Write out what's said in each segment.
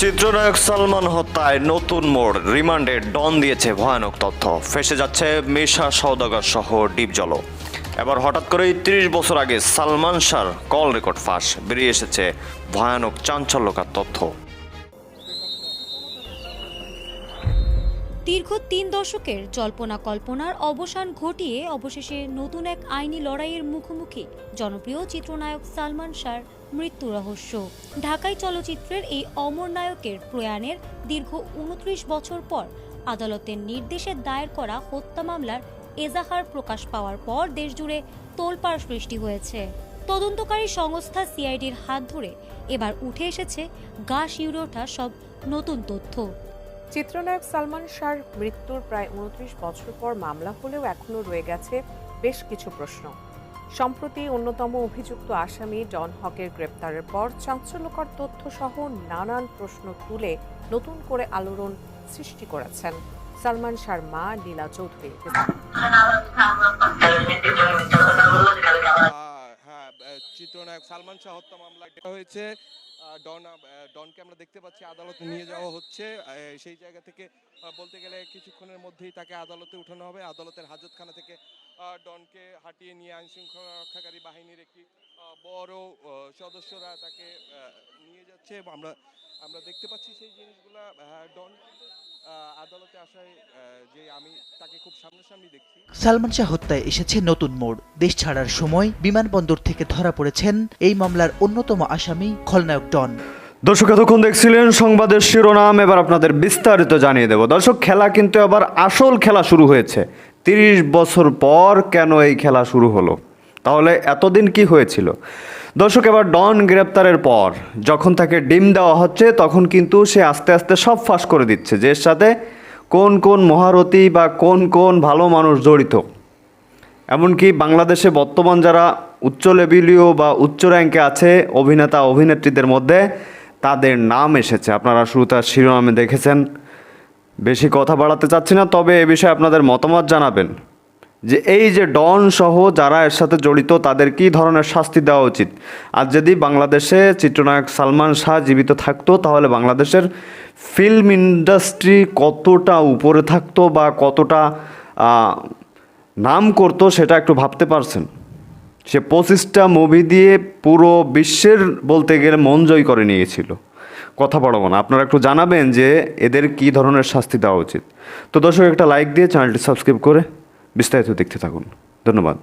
চিত্রনায়ক সালমান হত্যায় নতুন মোড়, রিমান্ডে ডন দিয়েছে ভয়ানক তথ্য, ফেসে যাচ্ছে মিশা সওদাগর সহ ডিপজল। এবার হঠাৎ করেই ৩০ বছর আগে সালমান শাহর কল রেকর্ড ফাঁস, বেরিয়ে এসেছে ভয়ানক চাঞ্চল্যকর তথ্য। দীর্ঘ ৩ দশকের জল্পনা কল্পনার অবসান ঘটিয়ে অবশেষে নতুন এক আইনি লড়াইয়ের মুখোমুখি জনপ্রিয় চিত্রনায়ক সালমান শাহর মৃত্যু রহস্য। ঢাকাই চলচ্চিত্রের এই অমর নায়কের প্রয়াণের দীর্ঘ ২৯ বছর পর আদালতের নির্দেশে দায়ের করা হত্যা মামলার এজাহার প্রকাশ পাওয়ার পর দেশজুড়ে তোলপাড় সৃষ্টি হয়েছে। তদন্তকারী সংস্থা সিআইডির হাত ধরে এবার উঠে এসেছে গা শিউরে ওঠা সব নতুন তথ্য। চিত্রনায়ক সালমান শাহর মৃত্যুর প্রায় ২৯ বছর পর মামলা হলেও এখনও রয়ে গেছে বেশ কিছু প্রশ্ন। সম্প্রতি অন্যতম অভিযুক্ত আসামি ডন হকের গ্রেপ্তারের পর চাঞ্চল্যকর তথ্য সহ নানান প্রশ্ন তুলে নতুন করে আলোড়ন সৃষ্টি করেছেন সালমান শাহর মা লীলা চৌধুরী। চিত্রনায়ক সালমান শাহ হত্যা মামলা হয়েছে। ডনকে আমরা দেখতে পাচ্ছি আদালতে নিয়ে যাওয়া হচ্ছে। সেই জায়গা থেকে বলতে গেলে কিছুক্ষণের মধ্যেই তাকে আদালতে উঠানো হবে। আদালতের হাজতখানা থেকে ডনকে হাঁটিয়ে নিয়ে আইন শৃঙ্খলা রক্ষাকারী বাহিনীর একটি বড় সদস্যরা তাকে নিয়ে যাচ্ছে এবং আমরা দেখতে পাচ্ছি সেই জিনিসগুলা। ডন আদালতে আসায় যে আমি তাকে খুব সামনাসামনি দেখছি। সালমান শাহ হত্যায় এসেছে নতুন মোড়। দেশ ছাড়ার সময় বিমানবন্দর থেকে ধরা পড়েছেন এই মামলার অন্যতম আসামি খলনায়ক ডন। দর্শক, এতক্ষণ দেখছিলেন সংবাদের শিরোনাম, এবার আপনাদের বিস্তারিত জানিয়ে দেব। দর্শক, খেলা কিন্তু এবার আসল খেলা শুরু হয়েছে। ৩০ বছর পর কেন এই খেলা শুরু হলো? তাহলে এতদিন কি হয়েছিল? দর্শক, এবার ডন গ্রেপ্তারের পর যখন তাকে ডিম দেওয়া হচ্ছে তখন কিন্তু সে আস্তে আস্তে সব ফাঁস করে দিচ্ছে যে এর সাথে কোন কোন মহারথী বা কোন কোন ভালো মানুষ জড়িত। এমনকি বাংলাদেশে বর্তমান যারা উচ্চ লেভেলীয় বা উচ্চ র্যাঙ্কে আছে অভিনেতা অভিনেত্রীদের মধ্যে তাদের নাম এসেছে। আপনারা শুরুতে শিরোনামে দেখেছেন। বেশি কথা বাড়াতে চাচ্ছি না, তবে এ বিষয়ে আপনাদের মতামত জানাবেন যে এই যে ডন সহ যারা এর সাথে জড়িত তাদের কী ধরনের শাস্তি দেওয়া উচিত। আর যদি বাংলাদেশে চিত্রনায়ক সালমান শাহ জীবিত থাকতো তাহলে বাংলাদেশের ফিল্ম ইন্ডাস্ট্রি কতটা উপরে থাকতো বা কতটা নাম করতো সেটা একটু ভাবতে পারছেন। সে 25টা মুভি দিয়ে পুরো বিশ্বের বলতে গেলে মন জয় করে নিয়েছিল। কথা বাড়াবো না, আপনারা একটু জানাবেন যে এদের কী ধরনের শাস্তি দেওয়া উচিত। তো দর্শক, একটা লাইক দিয়ে চ্যানেলটি সাবস্ক্রাইব করে বিস্তারিত দেখতে থাকুন। ধন্যবাদ।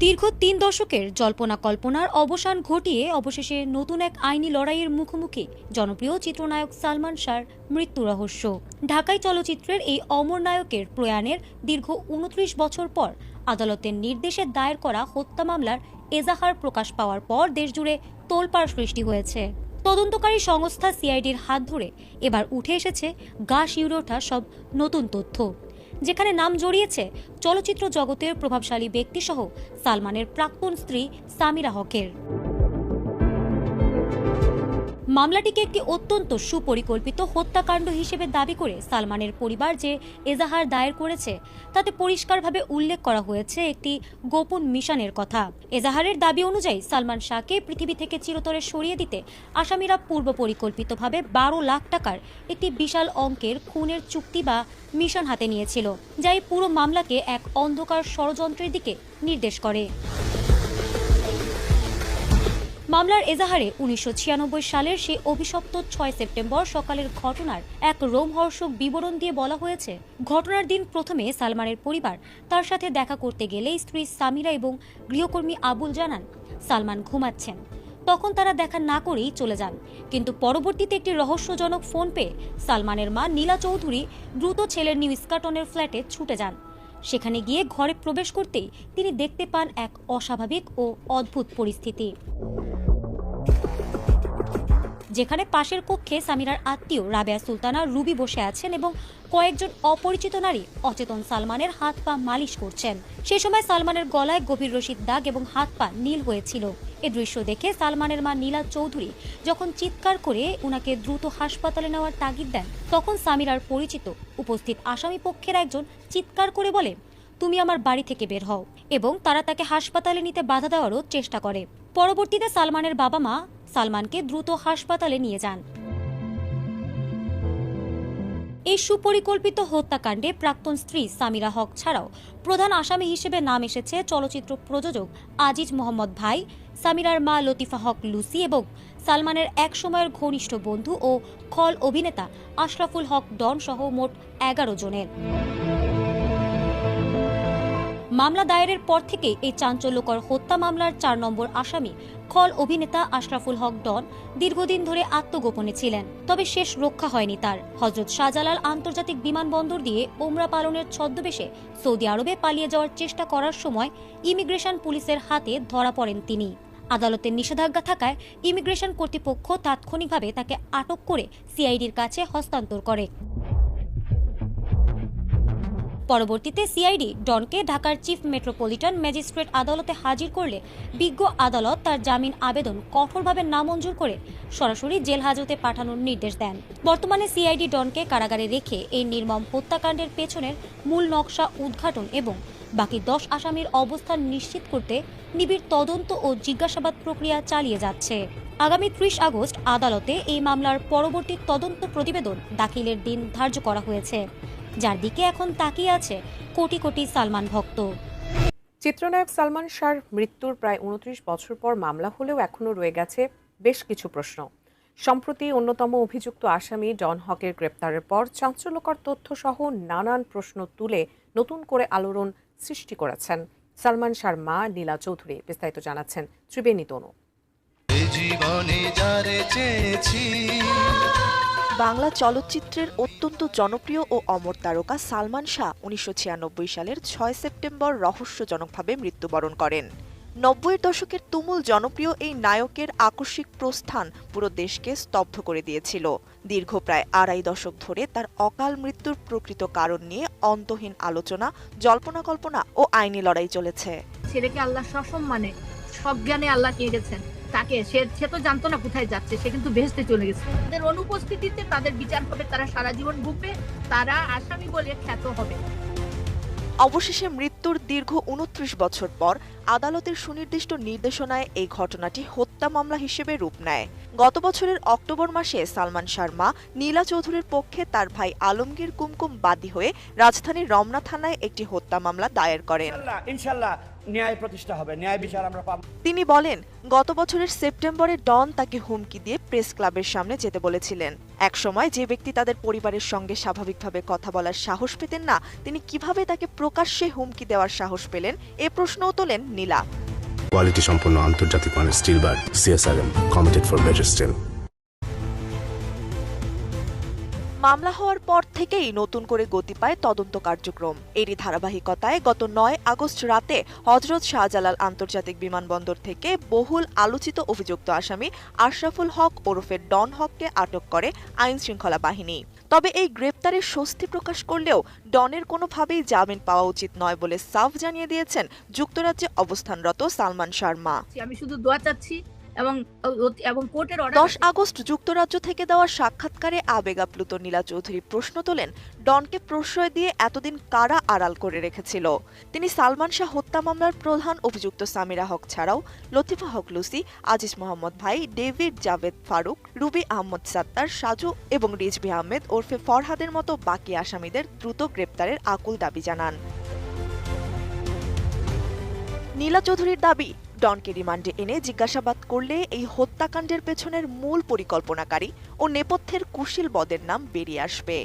দীর্ঘ ৩ দশকের জল্পনা কল্পনার অবসান ঘটিয়ে অবশেষে নতুন এক আইনি লড়াইয়ের মুখোমুখি জনপ্রিয় চিত্রনায়ক সালমান শাহর মৃত্যু রহস্য। ঢাকাই চলচ্চিত্রের এই অমর নায়কের প্রয়াণের দীর্ঘ ২৯ বছর পর আদালতের নির্দেশে দায়ের করা হত্যা মামলার এজাহার প্রকাশ পাওয়ার পর দেশজুড়ে তোলপাড় সৃষ্টি হয়েছে। তদন্তকারী সংস্থা সিআইডির হাত ধরে এবার উঠে এসেছে গা শিউরে ওঠা সব নতুন তথ্য, যেখানে নাম জড়িয়েছে চলচ্চিত্র জগতের প্রভাবশালী ব্যক্তিসহ সালমানের প্রাক্তন স্ত্রী সামিরা হকের। মামলাটিকে একটি অত্যন্ত সুপরিকল্পিত হত্যাকাণ্ড হিসেবে দাবি করে সালমানের পরিবার যে এজাহার দায়ের করেছে তাতে পরিষ্কারভাবে উল্লেখ করা হয়েছে একটি গোপন মিশনের কথা। এজাহারের দাবি অনুযায়ী সালমান শাহকে পৃথিবী থেকে চিরতরে সরিয়ে দিতে আসামিরা পূর্ব পরিকল্পিতভাবে ১২ লাখ টাকার একটি বিশাল অঙ্কের খুনের চুক্তি বা মিশন হাতে নিয়েছিল, যা এই পুরো মামলাকে এক অন্ধকার ষড়যন্ত্রের দিকে নির্দেশ করে। মামলার এজাহারে ১৯৯৬ সালের সেই অভিশপ্ত ৬ সেপ্টেম্বর সকালের ঘটনার এক রোমহর্ষক বিবরণ দিয়ে বলা হয়েছে, ঘটনার দিন প্রথমে সালমানের পরিবার তার সাথে দেখা করতে গেলে স্ত্রী সামিরা এবং গৃহকর্মী আবুল জানান সালমান ঘুমাচ্ছেন। তখন তারা দেখা না করেই চলে যান, কিন্তু পরবর্তীতে একটি রহস্যজনক ফোন পেয়ে সালমানের মা লীলা চৌধুরী দ্রুত ছেলের নিউ ইস্কাটনের ফ্ল্যাটে ছুটে যান। সেখানে গিয়ে ঘরে প্রবেশ করতেই তিনি দেখতে পান এক অস্বাভাবিক ও অদ্ভুত পরিস্থিতি, যেখানে পাশের কক্ষে সামিরার আত্মীয় রাবেয়া সুলতানা রুবি বসে আছেন এবং কয়েকজন অপরিচিত নারী অচেতন সালমানের হাত পা মালিশ করছেন। সেই সময় সালমানের গলায় গভীর রশিদ দাগ এবং হাত পা নীল হয়েছিল। এ দৃশ্য দেখে সালমানের মা নীলা চৌধুরী যখন চিৎকার করে উনাকে দ্রুত হাসপাতালে নেওয়ার তাগিদ দেন, তখন সামিরার পরিচিত উপস্থিত আসামি পক্ষের একজন চিৎকার করে বলে, তুমি আমার বাড়ি থেকে বের হও, এবং তারা তাকে হাসপাতালে নিতে বাধা দেওয়ারও চেষ্টা করে। পরবর্তীতে সালমানের বাবা মা সালমানকে দ্রুত হাসপাতালে নিয়ে যান। এই সুপরিকল্পিত হত্যাকাণ্ডে প্রাক্তন স্ত্রী সামিরা হক ছাড়াও প্রধান আসামি হিসেবে নাম এসেছে চলচ্চিত্র প্রযোজক আজিজ মোহাম্মদ ভাই, সামিরার মা লতিফা হক লুসি এবং সালমানের একসময়ের ঘনিষ্ঠ বন্ধু ও খল অভিনেতা আশরাফুল হক ডন সহ মোট 11 জনের। মামলা দায়েরের পর থেকেই এই চাঞ্চল্যকর হত্যা মামলার 4 নম্বর আসামি খল অভিনেতা আশরাফুল হক ডন দীর্ঘদিন ধরে আত্মগোপনে ছিলেন। তবে শেষ রক্ষা হয়নি তার। হযরত শাহজালাল আন্তর্জাতিক বিমানবন্দর দিয়ে ওমরা পালনের ছদ্মবেশে সৌদি আরবে পালিয়ে যাওয়ার চেষ্টা করার সময় ইমিগ্রেশন পুলিশের হাতে ধরা পড়েন তিনি। আদালতের নিষেধাজ্ঞা থাকায় ইমিগ্রেশন কর্তৃপক্ষ তাৎক্ষণিকভাবে তাকে আটক করে সিআইডির কাছে হস্তান্তর করে। পরবর্তীতে সিআইডি ডনকে ঢাকার চিফ মেট্রোপলিটন ম্যাজিস্ট্রেট আদালতে হাজির করলে বিজ্ঞ আদালত তার জামিন আবেদন কঠোরভাবে নামঞ্জুর করে সরাসরি জেল হাজতে পাঠানোর নির্দেশ দেন। বর্তমানে সিআইডি ডনকে কারাগারে রেখে এই নির্মম হত্যাকাণ্ডের পেছনের মূল নকশা উদ্ঘাটন এবং বাকি 10 আসামির অবস্থান নিশ্চিত করতে নিবিড় তদন্ত ও জিজ্ঞাসাবাদ প্রক্রিয়া চালিয়ে যাচ্ছে। আগামী 30 আগস্ট আদালতে এই মামলার পরবর্তী তদন্ত প্রতিবেদন দাখিলের দিন ধার্য করা হয়েছে, যার দিকে এখন তাকিয়ে আছে কোটি কোটি সালমান ভক্ত। চিত্রনায়ক সালমান শাহর মৃত্যুর প্রায় 29 বছর পর মামলা হলেও এখনও রয়ে গেছে বেশ কিছু প্রশ্ন। সম্প্রতি অন্যতম অভিযুক্ত আসামি ডন হকের গ্রেপ্তারের পর চাঞ্চল্যকর তথ্যসহ নানান প্রশ্ন তুলে নতুন করে আলোড়ন সৃষ্টি করেছেন সালমান শাহর মা নীলা চৌধুরী। বিস্তারিত জানাচ্ছেন ত্রিবেণী তনু। বাংলা চলচ্চিত্রের অত্যন্ত জনপ্রিয় ও অমর তারকা সালমান শাহ 1996 সালের 6 সেপ্টেম্বর রহস্যজনকভাবে মৃত্যুবরণ করেন। 90-এর দশকের তুমুল জনপ্রিয় এই নায়কের আকস্মিক প্রস্থান পুরো দেশকে স্তব্ধ করে দিয়েছিল। দীর্ঘ প্রায় 2.5 দশক ধরে তার অকাল মৃত্যুর প্রকৃত কারণ নিয়ে অন্তহীন আলোচনা, জল্পনা কল্পনা ও আইনি লড়াই চলেছে। ছেলেকে আল্লাহ সসম্মানে সজ্ঞানে আল্লাহ নিয়ে গেছেন, তাকে সে তো জানতো না কোথায় যাচ্ছে, সে কিন্তু বেহেশতে চলে গেছে। তাদের অনুপস্থিতিতে তাদের বিচার হবে, তারা সারা জীবন ভুগবে, তারা আসামি বলে খ্যাত হবে। অবশেষে মৃত্যুর দীর্ঘ 29 বছর পর আদালতের সুনির্দিষ্ট নির্দেশনায় এই ঘটনাটি হত্যা মামলা হিসেবে রূপ নেয়। গত বছরের অক্টোবর মাসে সালমান শাহর মা নীলা চৌধুরীর পক্ষে তার ভাই আলমগীর কুমকুম বাদী হয়ে রাজধানীর রমনা থানায় একটি হত্যা মামলা দায়ের করেন। ইনশাআল্লাহ ন্যায় প্রতিষ্ঠা হবে, ন্যায় বিচার আমরা পাবো। তিনি বলেন, গত বছরের সেপ্টেম্বরে ডন তাকে হুমকি দিয়ে প্রেস ক্লাবের সামনে যেতে বলেছিলেন। একসময় যে ব্যক্তি তাদের পরিবারের সঙ্গে স্বাভাবিকভাবে কথা বলার সাহস পেতেন না, তিনি কিভাবে তাকে প্রকাশ্যে হুমকি দেওয়ার সাহস পেলেন, এ প্রশ্নও তোলেন নীলা। কোয়ালিটি সম্পন্ন আন্তর্জাতিক মানের still bar CSRM, committed for better still. মামলা হওয়ার পর থেকেই নতুন করে গতি পায় তদন্ত কার্যক্রম। এরই ধারাবাহিকতায় গত 9 আগস্ট রাতে হযরত শাহজালাল আন্তর্জাতিক বিমানবন্দর থেকে বহুল আলোচিত অভিযুক্ত আসামি আশরাফুল হক ওরফে ডন হককে আটক করে আইন শৃঙ্খলা বাহিনী। তবে এই গ্রেপ্তারে স্বস্তি প্রকাশ করলেও ডনের কোনোভাবেই জামিন পাওয়া উচিত নয় বলে সাফ জানিয়ে দিয়েছেন যুক্তরাজ্যে অবস্থানরত সালমান শাহর মা। আমি শুধু দোয়া চাচ্ছি এবং কোর্টের অর্ডার। 10 আগস্ট যুক্তরাজ্য থেকে দেওয়া সাক্ষাৎকারে আবেগাপ্লুত নীলা চৌধুরী প্রশ্ন তোলেন, ডনকে প্রশ্রয় দিয়ে এতদিন কারা আড়াল করে রেখেছিল। তিনি সালমান শাহ হত্যা মামলার প্রধান অভিযুক্ত সামিরা হক ছাড়াও লতিফা হক লুসি, আজিজ মোহাম্মদ ভাই, ডেভিড জাভেদ ফারুক, রুবি আহমদ সাত্তার, সাজু এবং রিজভি আহমেদ ওরফে ফরহাদের মতো বাকি আসামিদের দ্রুত গ্রেপ্তারের আকুল দাবি জানান। নীলা চৌধুরীর দাবি, ডনকে রিমান্ডে এনে জিজ্ঞাসাবাদ করলে এই হত্যাকাণ্ডের পেছনের মূল পরিকল্পনাকারী ও নেপথ্যের কুশীল বদের নাম বেরিয়ে আসবে।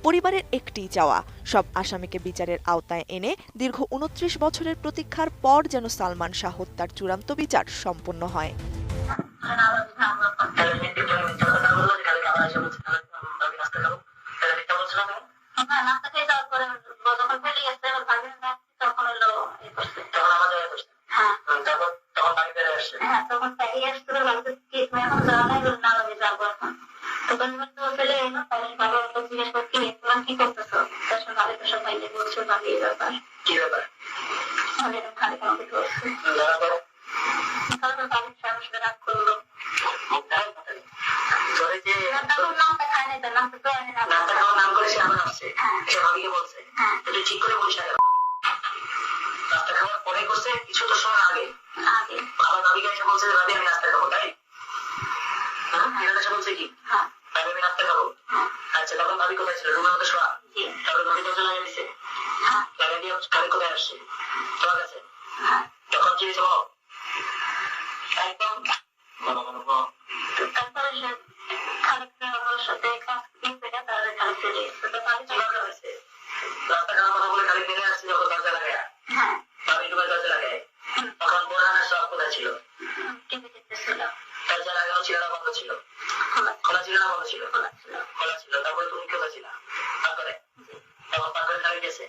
পরিবারের একটিই চাওয়া, সব আসামিকে বিচারের আওতায় এনে দীর্ঘ 29 বছরের প্রতীক্ষার পর যেন সালমান শাহ হত্যার চূড়ান্ত বিচার সম্পন্ন হয়। নিরাদেশে বলছে কি তাহলে আমি নাস্তা খাবো। আচ্ছা, তখন ভাবি কোথায় ছিল? রুমের মধ্যে শোয়া। তারপরে ভাবি দরজা লাগিয়ে দিছে, লাগিয়ে দিয়ে খালি কোথায় আসছে তোমার কাছে। তখন কি হয়েছে বলো? একদম তারপরে সে খালিদের সাথে কাজ থেকে তাদের খালি ফিরে এসেছে। রাস্তা খারাপ কথা বলে খালি ফিরে আসছে যখন দরজা লাগায়। ভাবি রুমের দরজা লাগায়। তখন বোরানের সব কোথায় ছিল? দরজা লাগানো ছিল না বন্ধ ছিল? খোলা ছিল না বন্ধ ছিল? খোলা ছিল। তারপরে তুমি কোথায় ছিল? তারপরে তখন তারপরে খালি গেছে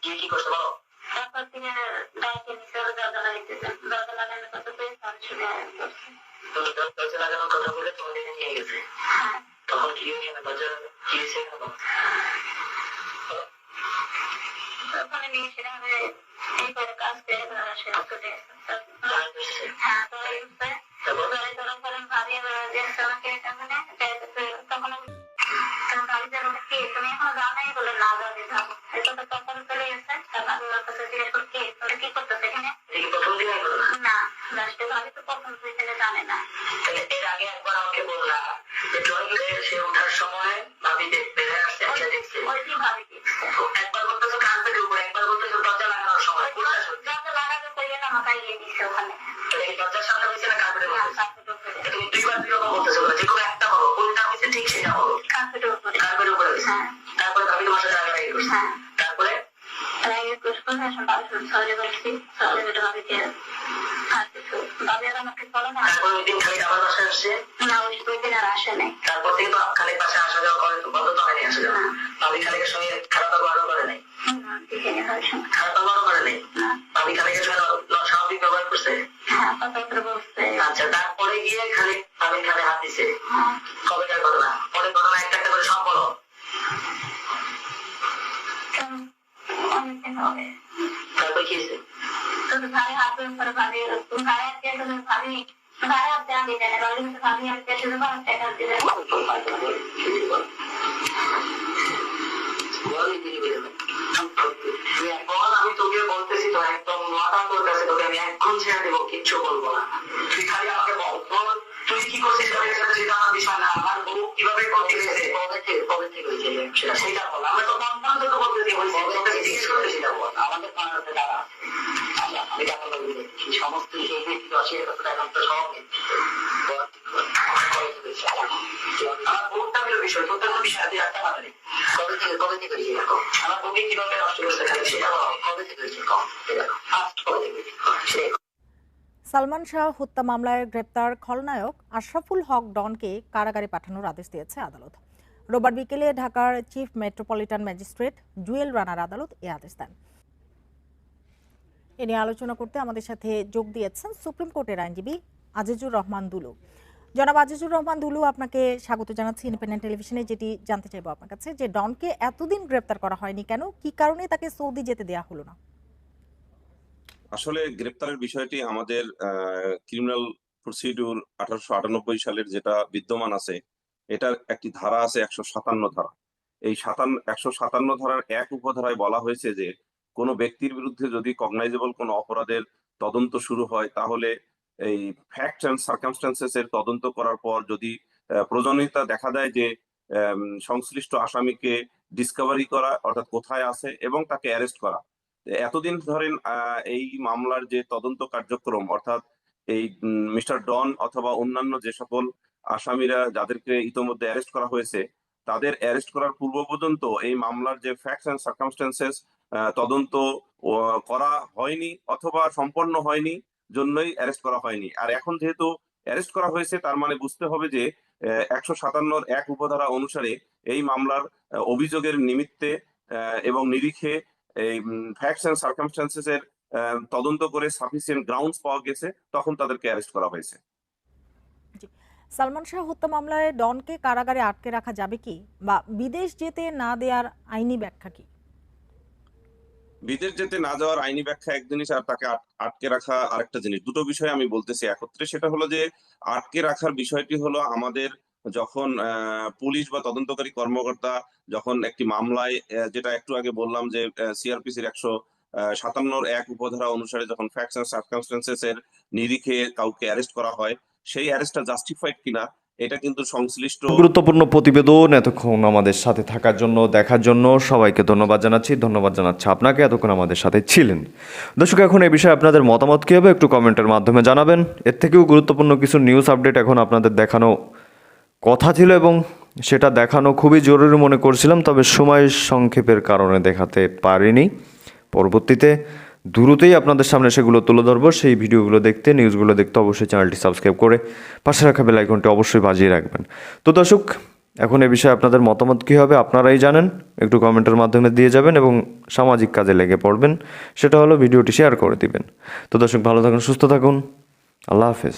গিয়ে কি করছে বলো? তারপর থেকে ডাইকে নিচে দরজা লাগাইতেছেন। দরজা লাগানোর কথা পেয়ে তুমি দরজা লাগানোর কথা বলে তোমাদের নিয়ে গেছে। তখন কি দরজা কি হয়েছে? ওখানে নিয়ে সেখানে এই করে কাজ করে সেটা কেটে গেছে। হ্যাঁ, তো ভাবি আমাকে তখন তুমি এখন জানাই বলে না জানি যাবো। এটা তো তখন চলে গেছে। জিজ্ঞেস করছি তোরা কি করতেছে এখানে? প্রথম দিন না, লাস্টে ভাবি তো প্রথম দুই দিনে জানে না। এর আগে একবার আমাকে বললা যে টয়লেটে সে ওঠার সময় ভাবি দেখতে আসছে, দেখছে ওইটি ভাবি দেখছে। একবার বলতেছো কার্পেটের উপরে, একবার বলতেছো দরজা লাগানোর সময়। দরজা লাগাতে করিয়ে না মাথায় গিয়ে দিচ্ছে ওখানে। দরজার সামনে হয়েছে না কার্পেটের উপরে? তুমি দুইবার দুই রকম বলতেছো, যে কোনো একটা বলো, কোনটা হয়েছে ঠিক সেটা বলো। কার্পেটের উপরে। কার্পেটের উপরে হয়েছে। তারপরে ভাবি তোমার সাথে রাগারাগি করছে। তারপরে তারপর ওই দিন খালি আবার বাসায় আসছে না? ওই দিন আর আসে নাই। তারপর থেকে তো খালি বাসায় আসা যাওয়া করে, বন্ধ তো হয়নি আসা যাওয়া। ভাবি খালিকের সঙ্গে খারাপ ব্যবহারও করে নাই? খারাপ ব্যবহারও করে নাই? ভাবি খালিকের সঙ্গে স্বাভাবিক ব্যবহার করছে? আচ্ছা, তারপরে গিয়ে খালি ভাবি খালি হাত দিছে কবেকার ঘটনা? পরে ঘটনা একটা একটা করে সব বলো। তারপর কি হয়েছে? ভাই হাতের উপরে ভাবি ভাই ভাবি ভাই হাতে আমি জানি ভাবি হাতে টাকা দিলে আমি তোকে বলতেছি তো একদম মাথা তোর কাছে, তোকে আমি এখন ছেড়ে দেবো, কিচ্ছু বলবো না। তুই খালি আমাকে বল তুই কি করছিস সেটা আমার বিষয় না। আমার বউ কিভাবে কবে থেকে হয়েছে সেটা বল। আমরা তো কনফার্ম তোকে বলতেছি, জিজ্ঞেস করতে সেটা বল। আমাদের পাড়াতে টাকা আছে, আমি টাকা সমস্ত এখন তো সব আমার বউটা হলো বিষয়, তোর কোনো বিষয় তুই একটা পাবে কবে থেকে হয়েছে এরকম? আমার বউকে কিভাবে নষ্ট করতে খালি সেটা বল। কবে থেকে হয়েছে ফার্স্ট কবে থেকে হয়েছে? সালমান শাহ হত্যা মামলায় গ্রেপ্তার খলনায়ক আশরাফুল হক ডনকে কারাগারে পাঠানোর আদেশ দিয়েছে আদালত। রোববার বিকেলে ঢাকার চিফ মেট্রোপলিটন ম্যাজিস্ট্রেট জুয়েল রানার আদালত এ আদেশ দেন। এ নিয়ে আলোচনা করতে আমাদের সাথে যোগ দিয়েছেন সুপ্রিম কোর্টের আইনজীবী আজিজুর রহমান দুলু। জনাব আজিজুর রহমান দুলু, আপনাকে স্বাগত জানাচ্ছি ইন্ডিপেন্ডেন্ট টেলিভিশনে। যেটি জানতে চাইবো আপনার কাছে যে ডনকে এতদিন গ্রেপ্তার করা হয়নি কেন, কি কারণে তাকে সৌদি যেতে দেওয়া হলো না? আসলে গ্রেপ্তারের বিষয়টি আমাদের ক্রিমিনাল প্রসিডিউর 1898 সালের যেটা বিদ্যমান আছে, এটার একটি ধারা আছে 157 ধারা। এই 157 ধারার এক উপধারায় বলা হয়েছে যে কোনো ব্যক্তির বিরুদ্ধে যদি কগনাইজেবল কোনো অপরাধের তদন্ত শুরু হয়, তাহলে এই ফ্যাক্ট অ্যান্ড সার্কামস্ট্যান্সেস এর তদন্ত করার পর যদি প্রয়োজনীয়তা দেখা দেয় যে সংশ্লিষ্ট আসামিকে ডিসকভারি করা, অর্থাৎ কোথায় আছে, এবং তাকে অ্যারেস্ট করা। এতদিন ধরেন এই মামলার যে তদন্ত কার্যক্রম, অর্থাৎ এই মিস্টার ডন অথবা অন্যান্য যে সকল আসামিরা যাদেরকে ইতোমধ্যে অ্যারেস্ট করা হয়েছে, তাদের অ্যারেস্ট করার পূর্ব পর্যন্ত এই মামলার যে ফ্যাক্টস এন্ড সার্কামস্ট্যান্সেস তদন্ত করা হয়নি অথবা সম্পন্ন হয়নি, জন্যই অ্যারেস্ট করা হয়নি। আর এখন যেহেতু অ্যারেস্ট করা হয়েছে, তার মানে বুঝতে হবে যে 157 এক উপধারা অনুসারে এই মামলার অভিযোগের নিমিত্তে এবং নিরিখে এই ফ্যাক্টস এন্ড সার্কামস্ট্যান্সেস এর তদন্ত করে সাফিসিয়েন্ট গ্রাউন্ডস পাওয়া গেছে, তখন তাদেরকে অ্যারেস্ট করা হয়েছে। সালমান শাহ হত্যা মামলায় ডনকে কারাগারে আটকে রাখা যাবে কি, বা বিদেশ যেতে না দেওয়ার আইনি ব্যাখ্যা কি? বিদেশ যেতে না যাওয়ার আইনি ব্যাখ্যা এক জিনিস, আর তাকে আটকে রাখা আরেকটা জিনিস। দুটো বিষয় আমি বলতেছি একত্রে। সেটা হলো যে আটকে রাখার বিষয়টি হলো আমাদের যখন পুলিশ বা তদন্তকারী কর্মকর্তা যখন একটি মামলায়, যেটা একটু আগে বললাম যে সিআরপিসির 157 এক উপধারা অনুসারে যখন ফ্যাক্টস এন্ড সার্কামস্ট্যান্সেস এর নিরিখে কাউকে অ্যারেস্ট করা হয়, সেই অ্যারেস্টটা জাস্টিফাইড কিনা এটা কিন্তু সংশ্লিষ্ট গুরুত্বপূর্ণ প্রতিবেদন এতক্ষণ আমাদের সাথে থাকার জন্য, দেখার জন্য সবাইকে ধন্যবাদ জানাচ্ছি। ধন্যবাদ জানাচ্ছি আপনাকে এতক্ষণ আমাদের সাথে ছিলেন। দর্শক, এখন এই বিষয়ে আপনাদের মতামত কী হবে একটু কমেন্টের মাধ্যমে জানাবেন। এর থেকেও গুরুত্বপূর্ণ কিছু নিউজ আপডেট এখন আপনাদের দেখানো কথা ছিল এবং সেটা দেখানো খুবই জরুরি মনে করছিলাম, তবে সময় সংক্ষেপের কারণে দেখাতে পারিনি। পরবর্তীতে দ্রুতই আপনাদের সামনে সেগুলো তুলে ধরবো। সেই ভিডিওগুলো দেখতে, নিউজগুলো দেখতে অবশ্যই চ্যানেলটি সাবস্ক্রাইব করে পাশে রাখা বেল আইকনটি অবশ্যই বাজিয়ে রাখবেন। তো দর্শক, এখন এ বিষয়ে আপনাদের মতামত কী হবে আপনারাই জানেন, একটু কমেন্টের মাধ্যমে দিয়ে যাবেন এবং সামাজিক কাজে লেগে পড়বেন, সেটা হলো ভিডিওটি শেয়ার করে দিবেন। তো দর্শক, ভালো থাকুন, সুস্থ থাকুন, আল্লাহ হাফেজ।